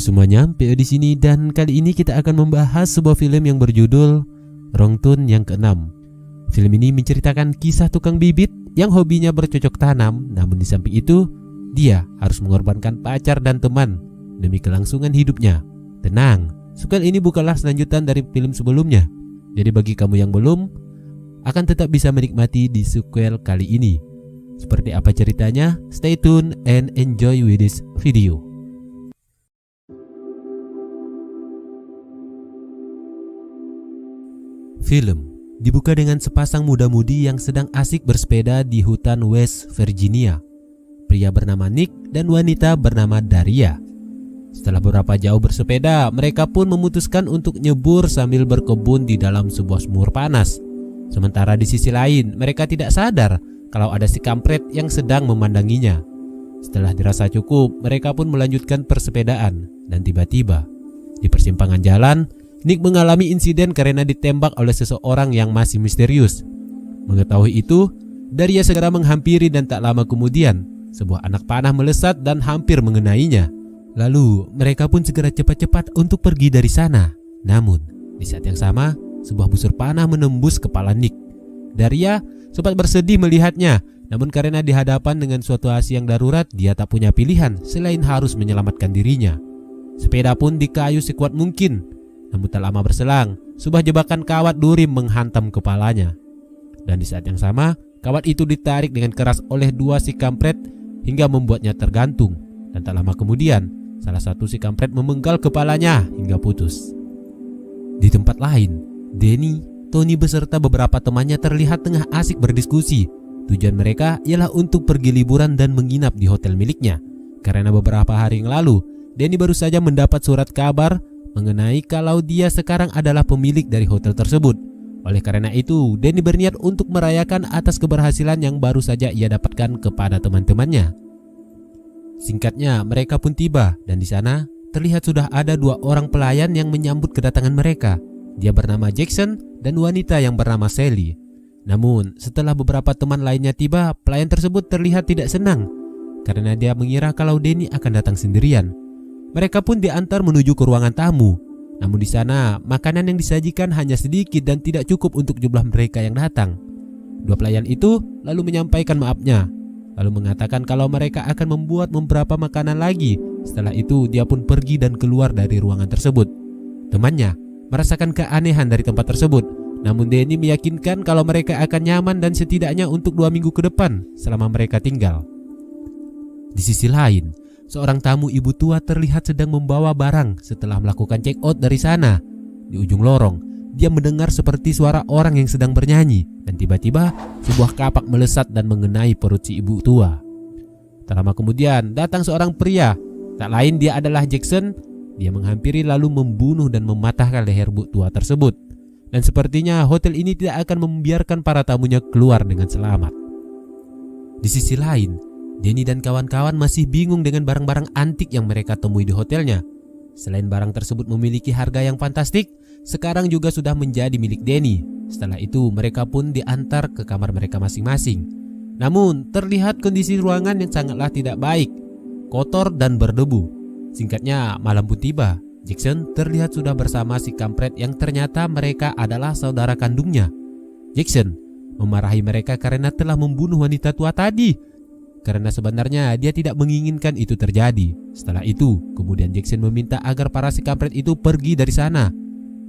Halo semuanya, PO di sini dan kali ini kita akan membahas sebuah film yang berjudul Rongtun yang ke-6. Film ini menceritakan kisah tukang bibit yang hobinya bercocok tanam, namun di samping itu dia harus mengorbankan pacar dan teman demi kelangsungan hidupnya. Tenang, sequel ini bukanlah selanjutan dari film sebelumnya. Jadi bagi kamu yang belum, akan tetap bisa menikmati di sequel kali ini. Seperti apa ceritanya? Stay tune and enjoy with this video. Film dibuka dengan sepasang muda-mudi yang sedang asik bersepeda di hutan West Virginia. Pria bernama Nick dan wanita bernama Daria. Setelah beberapa jauh bersepeda, mereka pun memutuskan untuk nyebur sambil berkebun di dalam sebuah sumur panas. Sementara di sisi lain, mereka tidak sadar kalau ada si kampret yang sedang memandanginya. Setelah dirasa cukup, mereka pun melanjutkan persepedaan. Dan tiba-tiba, di persimpangan jalan, Nick mengalami insiden karena ditembak oleh seseorang yang masih misterius. Mengetahui itu, Daria segera menghampiri dan tak lama kemudian, sebuah anak panah melesat dan hampir mengenainya. Lalu, mereka pun segera cepat-cepat untuk pergi dari sana. Namun, di saat yang sama, sebuah busur panah menembus kepala Nick. Daria sempat bersedih melihatnya, namun karena dihadapan dengan situasi yang darurat, dia tak punya pilihan selain harus menyelamatkan dirinya. Sepeda pun dikayu sekuat mungkin. Namun tak lama berselang, sebuah jebakan kawat duri menghantam kepalanya. Dan di saat yang sama, kawat itu ditarik dengan keras oleh dua si kampret hingga membuatnya tergantung. Dan tak lama kemudian, salah satu si kampret memenggal kepalanya hingga putus. Di tempat lain, Danny, Tony beserta beberapa temannya terlihat tengah asik berdiskusi. Tujuan mereka ialah untuk pergi liburan dan menginap di hotel miliknya. Karena beberapa hari yang lalu, Danny baru saja mendapat surat kabar mengenai kalau dia sekarang adalah pemilik dari hotel tersebut. Oleh karena itu, Danny berniat untuk merayakan atas keberhasilan yang baru saja ia dapatkan kepada teman-temannya. Singkatnya, mereka pun tiba dan di sana terlihat sudah ada dua orang pelayan yang menyambut kedatangan mereka. Dia bernama Jackson dan wanita yang bernama Sally. Namun, setelah beberapa teman lainnya tiba, pelayan tersebut terlihat tidak senang karena dia mengira kalau Danny akan datang sendirian. Mereka pun diantar menuju ke ruangan tamu. Namun di sana, makanan yang disajikan hanya sedikit dan tidak cukup untuk jumlah mereka yang datang. Dua pelayan itu lalu menyampaikan maafnya, lalu mengatakan kalau mereka akan membuat beberapa makanan lagi. Setelah itu, dia pun pergi dan keluar dari ruangan tersebut. Temannya merasakan keanehan dari tempat tersebut. Namun Danny meyakinkan kalau mereka akan nyaman dan setidaknya untuk 2 minggu ke depan selama mereka tinggal. Di sisi lain, seorang tamu ibu tua terlihat sedang membawa barang setelah melakukan check out dari sana. Di ujung lorong, dia mendengar seperti suara orang yang sedang bernyanyi. Dan tiba-tiba, sebuah kapak melesat dan mengenai perut si ibu tua. Tak lama kemudian, datang seorang pria. Tak lain dia adalah Jackson. Dia menghampiri lalu membunuh dan mematahkan leher ibu tua tersebut. Dan sepertinya hotel ini tidak akan membiarkan para tamunya keluar dengan selamat. Di sisi lain, Danny dan kawan-kawan masih bingung dengan barang-barang antik yang mereka temui di hotelnya. Selain barang tersebut memiliki harga yang fantastik, sekarang juga sudah menjadi milik Danny. Setelah itu mereka pun diantar ke kamar mereka masing-masing. Namun terlihat kondisi ruangan yang sangatlah tidak baik, kotor dan berdebu. Singkatnya, malam pun tiba. Jackson terlihat sudah bersama si kampret yang ternyata mereka adalah saudara kandungnya. Jackson memarahi mereka karena telah membunuh wanita tua tadi, karena sebenarnya dia tidak menginginkan itu terjadi. Setelah itu, kemudian Jackson meminta agar para si kampret itu pergi dari sana,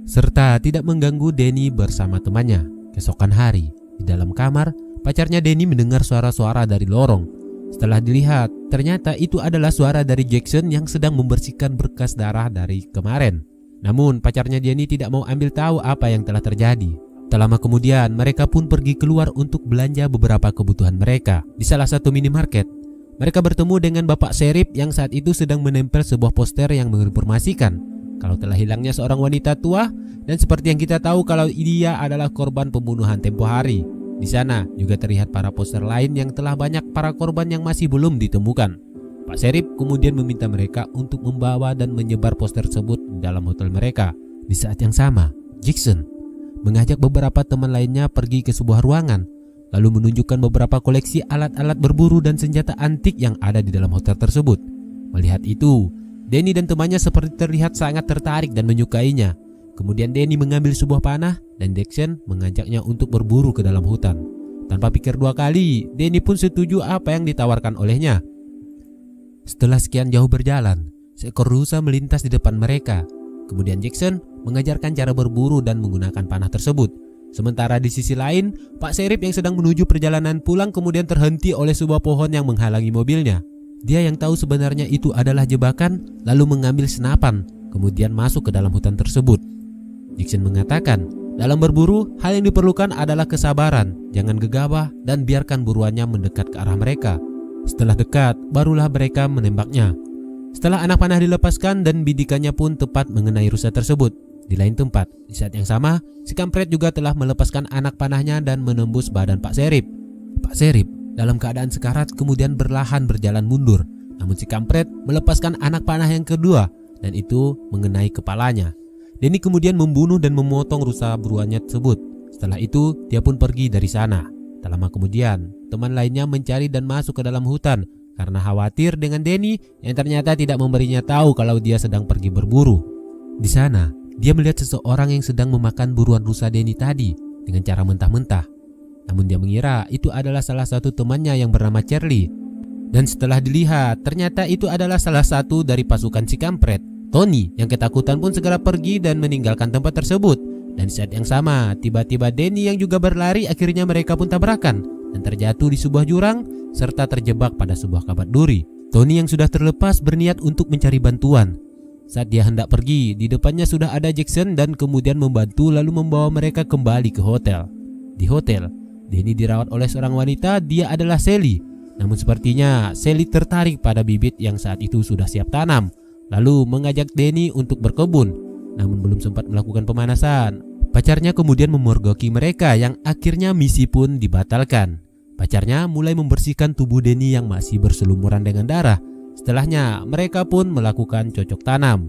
serta tidak mengganggu Danny bersama temannya. Keesokan hari, di dalam kamar, pacarnya Danny mendengar suara-suara dari lorong. Setelah dilihat, ternyata itu adalah suara dari Jackson yang sedang membersihkan berkas darah dari kemarin. Namun pacarnya Danny tidak mau ambil tahu apa yang telah terjadi. Tak lama kemudian, mereka pun pergi keluar untuk belanja beberapa kebutuhan mereka di salah satu minimarket. Mereka bertemu dengan Bapak Sheriff yang saat itu sedang menempel sebuah poster yang menginformasikan kalau telah hilangnya seorang wanita tua, dan seperti yang kita tahu kalau dia adalah korban pembunuhan tempo hari. Di sana juga terlihat para poster lain yang telah banyak para korban yang masih belum ditemukan. Pak Sheriff kemudian meminta mereka untuk membawa dan menyebar poster tersebut di dalam hotel mereka. Di saat yang sama, Jackson mengajak beberapa teman lainnya pergi ke sebuah ruangan, lalu menunjukkan beberapa koleksi alat-alat berburu dan senjata antik yang ada di dalam hotel tersebut. Melihat itu, Denny dan temannya seperti terlihat sangat tertarik dan menyukainya. Kemudian Denny mengambil sebuah panah dan Jackson mengajaknya untuk berburu ke dalam hutan. Tanpa pikir dua kali, Denny pun setuju apa yang ditawarkan olehnya. Setelah sekian jauh berjalan, seekor rusa melintas di depan mereka. Kemudian Jackson mengajarkan cara berburu dan menggunakan panah tersebut. Sementara di sisi lain, Pak Sheriff yang sedang menuju perjalanan pulang kemudian terhenti oleh sebuah pohon yang menghalangi mobilnya. Dia yang tahu sebenarnya itu adalah jebakan, lalu mengambil senapan, kemudian masuk ke dalam hutan tersebut. Jackson mengatakan, dalam berburu, hal yang diperlukan adalah kesabaran, jangan gegabah, dan biarkan buruannya mendekat ke arah mereka. Setelah dekat, barulah mereka menembaknya. Setelah anak panah dilepaskan dan bidikannya pun tepat mengenai rusa tersebut. Di lain tempat, di saat yang sama, si kampret juga telah melepaskan anak panahnya dan menembus badan Pak Sheriff. Pak Sheriff dalam keadaan sekarat kemudian berlahan berjalan mundur. Namun si kampret melepaskan anak panah yang kedua dan itu mengenai kepalanya. Denny kemudian membunuh dan memotong rusa buruannya tersebut. Setelah itu, dia pun pergi dari sana. Tak lama kemudian, teman lainnya mencari dan masuk ke dalam hutan karena khawatir dengan Denny yang ternyata tidak memberinya tahu kalau dia sedang pergi berburu. Di sana, dia melihat seseorang yang sedang memakan buruan rusa Denny tadi dengan cara mentah-mentah. Namun dia mengira itu adalah salah satu temannya yang bernama Charlie. Dan setelah dilihat, ternyata itu adalah salah satu dari pasukan si kampret. Tony yang ketakutan pun segera pergi dan meninggalkan tempat tersebut. Dan di saat yang sama, tiba-tiba Denny yang juga berlari, akhirnya mereka pun tabrakan dan terjatuh di sebuah jurang serta terjebak pada sebuah kabat duri. Tony yang sudah terlepas berniat untuk mencari bantuan. Saat dia hendak pergi, di depannya sudah ada Jackson dan kemudian membantu lalu membawa mereka kembali ke hotel. Di hotel, Denny dirawat oleh seorang wanita, dia adalah Sally. Namun sepertinya Sally tertarik pada bibit yang saat itu sudah siap tanam. Lalu mengajak Denny untuk berkebun. Namun belum sempat melakukan pemanasan, pacarnya kemudian memergoki mereka yang akhirnya misi pun dibatalkan. Pacarnya mulai membersihkan tubuh Denny yang masih berselumuran dengan darah. Setelahnya mereka pun melakukan cocok tanam.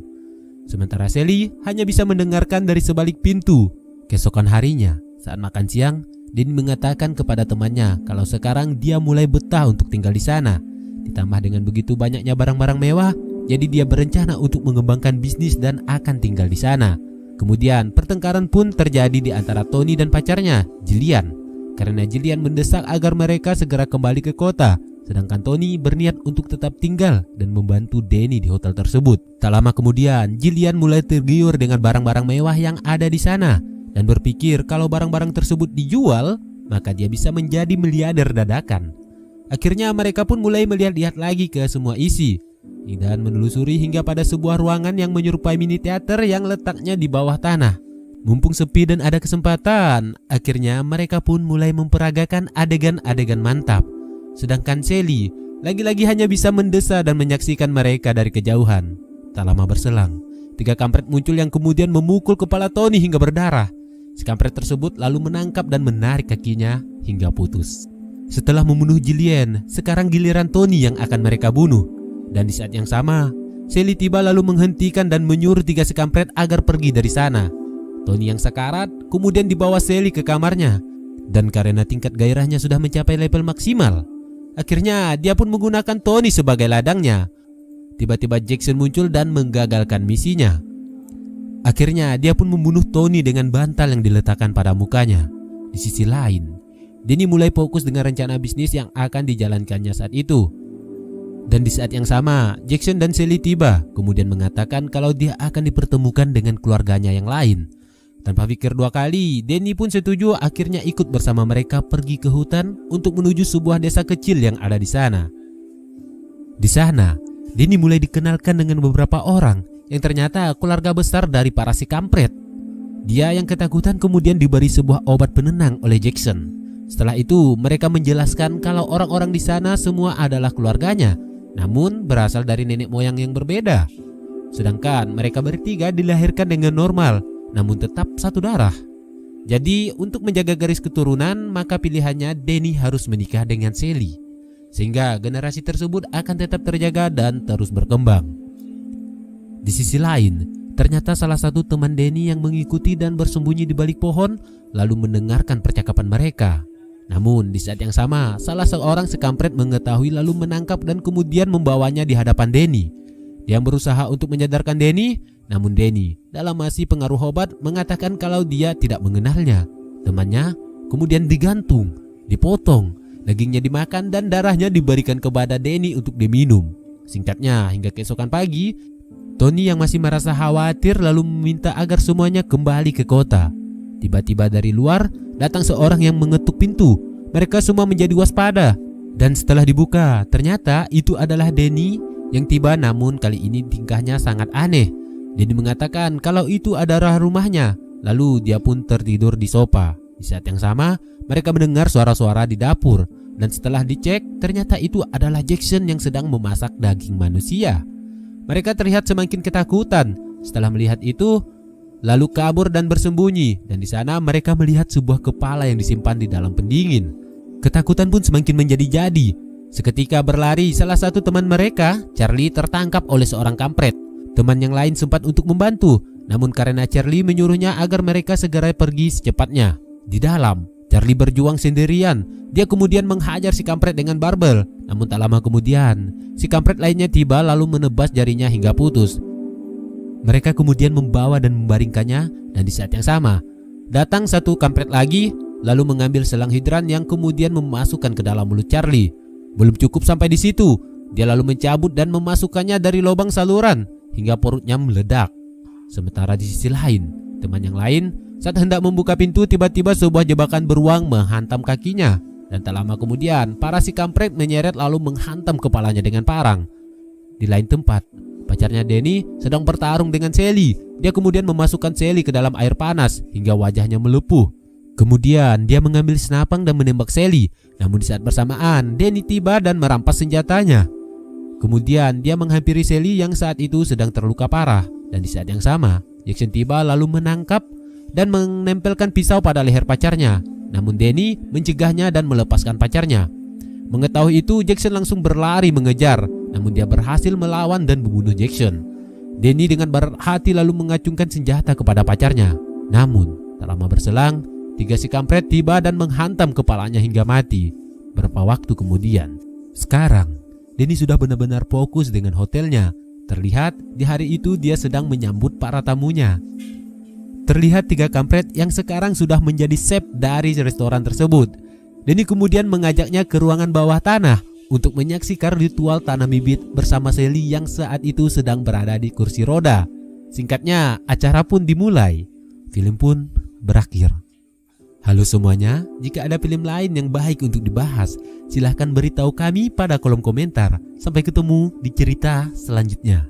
Sementara Sally hanya bisa mendengarkan dari sebalik pintu. Keesokan harinya, saat makan siang, Denny mengatakan kepada temannya kalau sekarang dia mulai betah untuk tinggal di sana. Ditambah dengan begitu banyaknya barang-barang mewah, jadi dia berencana untuk mengembangkan bisnis dan akan tinggal di sana. Kemudian pertengkaran pun terjadi di antara Tony dan pacarnya, Jillian. Karena Jillian mendesak agar mereka segera kembali ke kota, sedangkan Tony berniat untuk tetap tinggal dan membantu Denny di hotel tersebut. Tak lama kemudian, Jillian mulai tergiur dengan barang-barang mewah yang ada di sana dan berpikir kalau barang-barang tersebut dijual, maka dia bisa menjadi miliarder dadakan. Akhirnya mereka pun mulai melihat-lihat lagi ke semua isi dan menelusuri hingga pada sebuah ruangan yang menyerupai mini teater yang letaknya di bawah tanah. Mumpung sepi dan ada kesempatan, akhirnya mereka pun mulai memperagakan adegan-adegan mantap. Sedangkan Sally lagi-lagi hanya bisa mendesa dan menyaksikan mereka dari kejauhan. Tak lama berselang, 3 kampret muncul yang kemudian memukul kepala Tony hingga berdarah. Si kampret tersebut lalu menangkap dan menarik kakinya hingga putus. Setelah membunuh Jillian, sekarang giliran Tony yang akan mereka bunuh. Dan di saat yang sama, Sally tiba lalu menghentikan dan menyuruh 3 si kampret agar pergi dari sana. Tony yang sekarat kemudian dibawa Sally ke kamarnya. Dan karena tingkat gairahnya sudah mencapai level maksimal, akhirnya dia pun menggunakan Tony sebagai ladangnya. Tiba-tiba Jackson muncul dan menggagalkan misinya. Akhirnya dia pun membunuh Tony dengan bantal yang diletakkan pada mukanya. Di sisi lain, Denny mulai fokus dengan rencana bisnis yang akan dijalankannya saat itu. Dan di saat yang sama, Jackson dan Sally tiba, kemudian mengatakan kalau dia akan dipertemukan dengan keluarganya yang lain. Tanpa pikir 2 kali, Denny pun setuju, akhirnya ikut bersama mereka pergi ke hutan untuk menuju sebuah desa kecil yang ada di sana. Di sana, Denny mulai dikenalkan dengan beberapa orang yang ternyata keluarga besar dari para si kampret. Dia yang ketakutan kemudian diberi sebuah obat penenang oleh Jackson. Setelah itu, mereka menjelaskan kalau orang-orang di sana semua adalah keluarganya, namun berasal dari nenek moyang yang berbeda. Sedangkan mereka bertiga dilahirkan dengan normal, namun tetap satu darah. Jadi untuk menjaga garis keturunan, maka pilihannya Denny harus menikah dengan Sally, sehingga generasi tersebut akan tetap terjaga dan terus berkembang. Di sisi lain, ternyata salah satu teman Denny yang mengikuti dan bersembunyi di balik pohon lalu mendengarkan percakapan mereka. Namun di saat yang sama, salah seorang sekampret mengetahui lalu menangkap dan kemudian membawanya di hadapan Denny. Dia berusaha untuk menyadarkan Denny, namun Denny dalam masih pengaruh obat mengatakan kalau dia tidak mengenalnya. Temannya kemudian digantung, dipotong, dagingnya dimakan dan darahnya diberikan kepada Denny untuk diminum. Singkatnya, hingga keesokan pagi, Tony yang masih merasa khawatir lalu meminta agar semuanya kembali ke kota. Tiba-tiba dari luar datang seorang yang mengetuk pintu. Mereka semua menjadi waspada. Dan setelah dibuka, ternyata itu adalah Denny yang tiba, namun kali ini tingkahnya sangat aneh. Denny mengatakan kalau itu adalah rumahnya. Lalu dia pun tertidur di sofa. Di saat yang sama, mereka mendengar suara-suara di dapur. Dan setelah dicek, ternyata itu adalah Jackson yang sedang memasak daging manusia. Mereka terlihat semakin ketakutan. Setelah melihat itu, lalu kabur dan bersembunyi. Dan di sana mereka melihat sebuah kepala yang disimpan di dalam pendingin. Ketakutan pun semakin menjadi-jadi. Seketika berlari, salah satu teman mereka, Charlie, tertangkap oleh seorang kampret. Teman yang lain sempat untuk membantu, namun karena Charlie menyuruhnya agar mereka segera pergi secepatnya. Di dalam, Charlie berjuang sendirian. Dia kemudian menghajar si kampret dengan barbel. Namun tak lama kemudian, si kampret lainnya tiba lalu menebas jarinya hingga putus. Mereka kemudian membawa dan membaringkannya, dan di saat yang sama, datang satu kampret lagi lalu mengambil selang hidran yang kemudian memasukkan ke dalam mulut Charlie. Belum cukup sampai di situ, dia lalu mencabut dan memasukkannya dari lubang saluran hingga perutnya meledak. Sementara di sisi lain, teman yang lain saat hendak membuka pintu, tiba-tiba sebuah jebakan beruang menghantam kakinya. Dan tak lama kemudian, para si kampret menyeret lalu menghantam kepalanya dengan parang. Di lain tempat, pacarnya Denny sedang bertarung dengan Sally. Dia kemudian memasukkan Sally ke dalam air panas hingga wajahnya melepuh. Kemudian dia mengambil senapang dan menembak Sally. Namun di saat bersamaan, Denny tiba dan merampas senjatanya. Kemudian dia menghampiri Sally yang saat itu sedang terluka parah. Dan di saat yang sama, Jackson tiba lalu menangkap dan menempelkan pisau pada leher pacarnya. Namun Denny mencegahnya dan melepaskan pacarnya. Mengetahui itu, Jackson langsung berlari mengejar. Namun dia berhasil melawan dan membunuh Jackson. Denny dengan berat hati lalu mengacungkan senjata kepada pacarnya. Namun tak lama berselang, 3 si kampret tiba dan menghantam kepalanya hingga mati. Berapa waktu kemudian, sekarang Denny sudah benar-benar fokus dengan hotelnya. Terlihat di hari itu dia sedang menyambut para tamunya. Terlihat 3 kampret yang sekarang sudah menjadi chef dari restoran tersebut. Denny kemudian mengajaknya ke ruangan bawah tanah untuk menyaksikan ritual tanam bibit bersama Sally yang saat itu sedang berada di kursi roda. Singkatnya, acara pun dimulai. Film pun berakhir. Halo semuanya, jika ada film lain yang baik untuk dibahas, silahkan beritahu kami pada kolom komentar. Sampai ketemu di cerita selanjutnya.